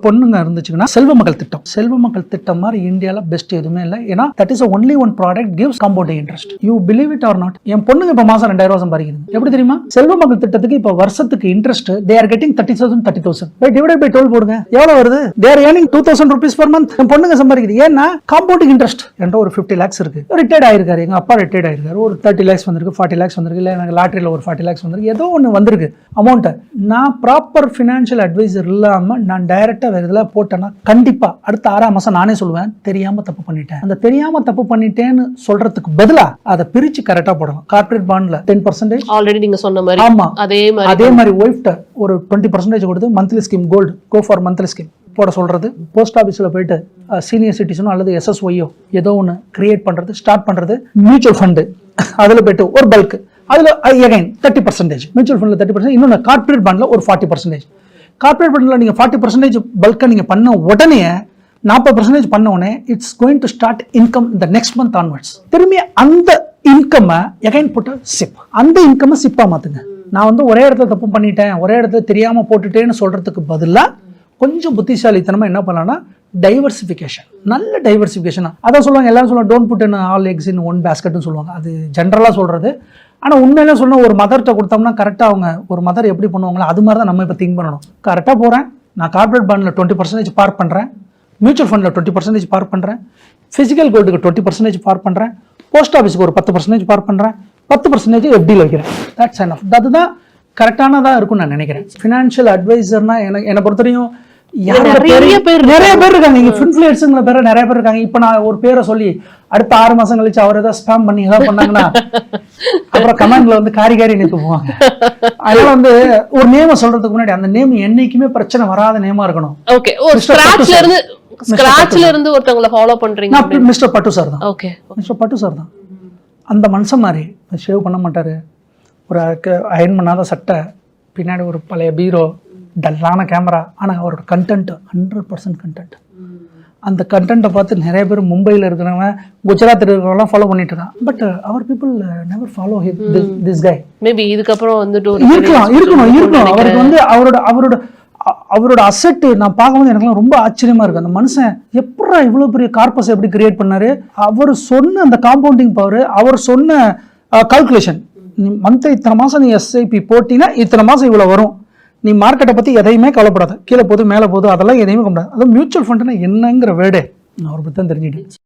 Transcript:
பொண்ணுங்க இருந்துச்சுன்னா செல்வ மக்கள் திட்டம் மாதிரி இந்தியாவில் பெஸ்ட் எதுவுமே இல்லை. ஏன்னா that is only one product gives compounding interest. You believe it or not, என் பொண்ணுங்க இப்போ மாசம் 2000 சம்பாதிக்குது. எப்படி தெரியுமா? செல்வ மக்கள் திட்டத்துக்கு இப்போ வருஷத்துக்கு interest they are getting 30,000 by divided by 12 போடுங்க, எவ்வளவு வருது? They are earning 2000 rupees per month. என் பொண்ணுங்க சம்பாதிக்குது. ஏன்னா காம்பவுண்டிங் இன்ட்ரெஸ்ட். என்ற ஒரு 50 lakhs இருக்கு. ரிட்டையர்ட் ஆயிருக்காரு, எங்க அப்பா ரிட்டையர்ட் ஆயிருக்காரு, ஒரு 30 lakhs வந்திருக்கு, 40 lakhs வந்திருக்கு, இல்லை எனக்கு லாட்டரியில் ஒரு 40 lakhs வந்திருக்கு, ஏதோ ஒன்று வந்திருக்கு அமௌண்ட்டை. நான் ப்ராப்பர் ஃபினான்ஷியல் அட்வைசர் இல்லாமல் நான் டைரக்டாக வேறு இதில் போட்டேன்னா கண்டிப்பா அடுத்த 6ஆம் மாசம் நானே சொல்லுவேன் தெரியாம தப்பு பண்ணிட்டேன். அந்த தெரியாம தப்பு பண்ணிட்டேன்னு சொல்றதுக்கு பதிலா அதை பிரிச்சு கரெக்டா போடலாம். கார்ப்பரேட் பாண்ட்ல 10% ஆல்ரெடி நீங்க சொன்ன மாதிரி, ஆமா அதே மாதிரி ஒய்ஃப்ட்ட ஒரு 20% கொடுத்து monthly scheme, gold go for monthly scheme போட சொல்றது. போஸ்ட் ஆஃபீஸில் போயிட்டு சீனியர் சிட்டிசனோ அல்லது SSYO ஏதோ ஒன்று கிரியேட் பண்றது, ஸ்டார்ட் பண்றது. மியூச்சுவல் ஃபண்டு அதில் போயிட்டு ஒரு பல்க், அதில் அகைன் 30%, மியூச்சுவல் ஃபண்டில் 30%, இன்னொன்று கார்ப்பரேட் பாண்ட்ல ஒரு 40%. கார்ப்பரேட் ஃபண்டில் நீங்கள் 40% பல்கை நீங்கள் பண்ண உடனே 40% பண்ண உடனே it's going to start income இந்த நெக்ஸ்ட் மந்த் ஆன்வர்ட்ஸ். திரும்பி அந்த இன்கம் எகைன் போட்டு சிப், அந்த இன்கம் சிப்பா மாத்துங்க. நான் வந்து ஒரே இடத்துல தப்பு பண்ணிட்டேன், ஒரே இடத்துல தெரியாம போட்டுட்டேன்னு சொல்றதுக்கு பதிலாக கொஞ்சம் புத்திசாலித்தனமா என்ன பண்ணலாம்னா டைவர்சிஃபிகேஷன், நல்ல டைவர்சிஃபிகேஷன். அதான் சொல்லுவாங்க, எல்லாரும் சொல்லுவாங்க don't put in all eggs in one பேஸ்கெட்னு சொல்லுவாங்க. அது ஜென்ரலாக சொல்றது. ஆனால் உண்மையிலே சொன்னால் ஒரு மதர்கிட்ட கொடுத்தோம்னா கரெக்டாக அவங்க ஒரு மதர் எப்படி பண்ணுவாங்களோ அது மாதிரி தான் நம்ம இப்போ திங்க் பண்ணணும். கரெக்டாக போகிறேன், நான் கார்ப்பரேட் பாண்டில் 20% பார்க் பண்ணுறேன், மியூச்சுவல் ஃபண்டில் 20% பார்க் பண்ணுறேன், ஃபிசிக்கல் கோல்டுக்கு 20% பார்க் பண்ணுறேன், போஸ்ட் ஆஃபீஸுக்கு ஒரு 10% பார்க் பண்ணுறேன், 10% FDயில் வைக்கிறேன். That's enough. அதுதான் கரெக்டானதாக இருக்கும்னு நான் நினைக்கிறேன். ஃபினான்ஷியல் அட்வைசர்னா என்னை பொறுத்தவரையும் நிறைய பேர் இருக்காங்க. இங்க இன்ஃப்ளூயன்ஸுங்கிற பேர் நிறைய பேர் இருக்காங்க. இப்ப நான் ஒரு பேரை சொல்லி அடுத்த 6 மாசம் கழிச்சு அவர் ஏதாவது ஸ்பேம் பண்ணி ஏதாவது பண்ணாங்கன்னா அப்புறம் கமெண்ட்ல வந்து காரி நினைத்து போவாங்க. அதனால வந்து ஒரு நேம சொல்றதுக்கு முன்னாடி அந்த நேம் என்னைக்குமே பிரச்சனை வராத நேமா இருக்கணும். ஓகே, ஒரு ஸ்கிராட்ச்ல இருந்து ஒருத்தவங்கள ஃபாலோ பண்றீங்க. நான் மிஸ்டர் பட்டு சார் தான். ஓகே, மிஸ்டர் பட்டு சார் தான். அந்த மனுஷன் மாதிரி ஷேவ் பண்ண மாட்டாரு, ஒரு அயன் பண்ணாத சட்டை, பின்னாடி ஒரு பழைய பீரோ, டல்லான கேமரா. ஆனால் அவரோட கண்டென்ட் 100% கண்டென்ட். அந்த கண்டென்ட்டை பார்த்து நிறைய பேர் மும்பையில் இருக்கிறவங்க, குஜராத் இருக்கிறவங்களாம் ஃபாலோ பண்ணிட்டு இருக்கான். But our people never follow this guy. Maybe இதுக்கப்புறம் வந்துட்டு இருக்கணும். அவருக்கு வந்து அவரோட அசெட் நான் பார்க்கும்போது எனக்குலாம் ரொம்ப ஆச்சரியமா இருக்கு. அந்த மனுஷன் எப்படா இவ்வளோ பெரிய கார்பஸ் எப்படி கிரியேட் பண்ணாரு? அவர் சொன்ன அந்த காம்பவுண்டிங் பவர், அவர் சொன்ன கால்குலேஷன், மந்த் இத்தனை மாதம் நீ SIP போட்டினா இத்தனை மாதம் இவ்வளோ வரும், நீ மார்க்கெட்டை பற்றி எதையுமே கவலைப்படாத, கீழே போகுது மேலே போகுது அதெல்லாம் எதையுமே கவலைப்படாது. அது மியூச்சுவல் ஃபண்டுனா என்னங்கிற வேர்டே நான் அவரை பற்றி தான் தெரிஞ்சுக்கிட்டேன்.